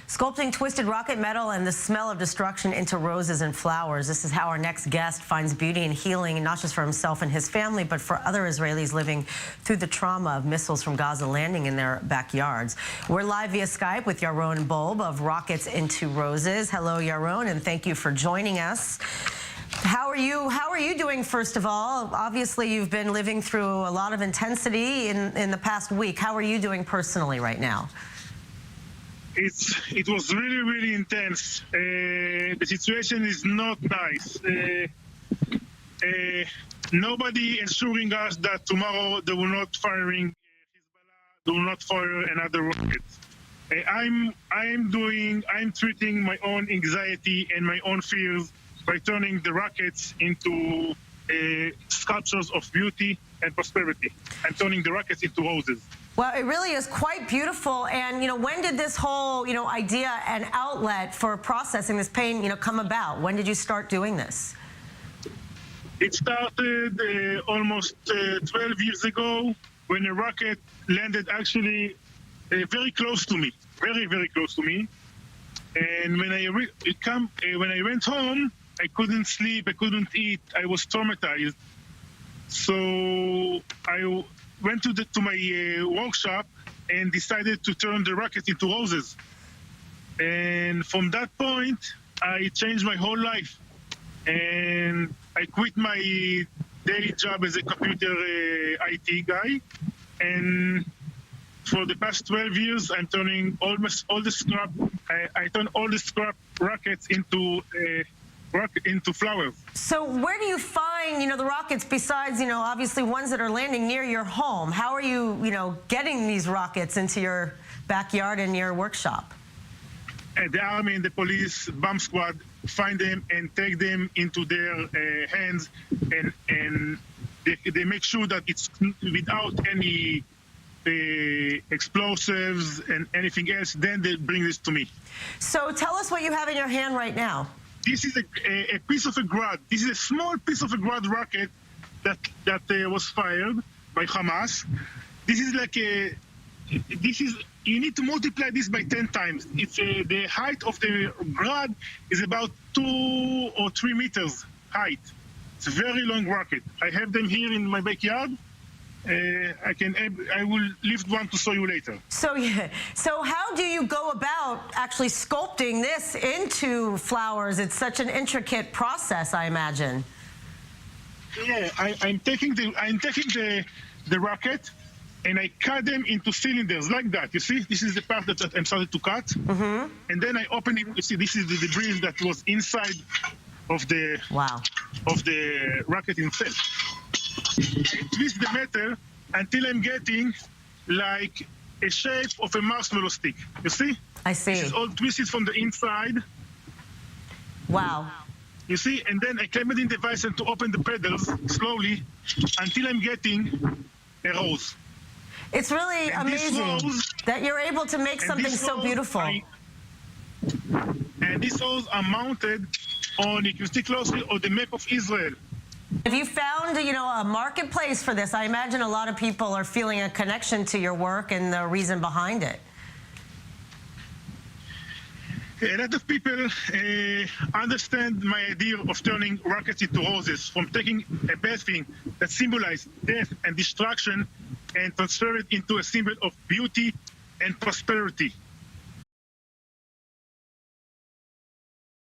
Sculpting twisted rocket metal and the smell of destruction into roses and flowers. This is how our next guest finds beauty and healing, not just for himself and his family, but for other Israelis living through the trauma of missiles from Gaza landing in their backyards. We're live via Skype with Yaron Bob of Rockets into Roses. Hello, Yaron, and thank you for joining us. How are you doing, first of all? Obviously, you've been living through a lot of intensity in the past week. How are you doing personally right now? It was really intense. The situation is not nice. Nobody ensuring us that tomorrow they will not firing Hezbollah, they will not fire another rocket. I'm treating my own anxiety and my own fears by turning the rockets into sculptures of beauty and prosperity. I'm turning the rockets into roses. Well, it really is quite beautiful. And, when did this whole, idea and outlet for processing this pain, come about? When did you start doing this? It started almost 12 years ago when a rocket landed actually very close to me, very close to me. And when I went home, I couldn't sleep, I couldn't eat, I was traumatized. So I went to my workshop and decided to turn the rocket into roses. And from that point, I changed my whole life. And I quit my daily job as a computer IT guy. And for the past 12 years, I'm turning almost all the scrap. I turn all the scrap rockets into flowers. So where do you find, the rockets besides, obviously ones that are landing near your home? How are you, getting these rockets into your backyard and your workshop? The army and the police bomb squad find them and take them into their hands, and they make sure that it's without any explosives and anything else. Then they bring this to me. So tell us what you have in your hand right now. This is a piece of a Grad. This is a small piece of a Grad rocket that was fired by Hamas. This is like you need to multiply this by 10 times. It's the height of the Grad is about 2 or 3 meters height. It's a very long rocket. I have them here in my backyard. I will lift one to show you later. So how do you go about actually sculpting this into flowers? It's such an intricate process, I imagine. Yeah, I'm taking the rocket and I cut them into cylinders like that. You see, this is the part that I'm started to cut. Mm-hmm. And then I open it. You see, this is the debris that was inside of the rocket itself. I twist the metal until I'm getting like a shape of a marshmallow stick. You see? I see. This is all twisted from the inside. Wow. You see? And then I climb in the device and to open the pedals slowly until I'm getting a rose. It's really amazing that you're able to make something so beautiful. And these roses are mounted on, if you see closely, on the map of Israel. Have you found, a marketplace for this? I imagine a lot of people are feeling a connection to your work and the reason behind it. A lot of people understand my idea of turning rockets into roses, from taking a bad thing that symbolizes death and destruction and transfer it into a symbol of beauty and prosperity.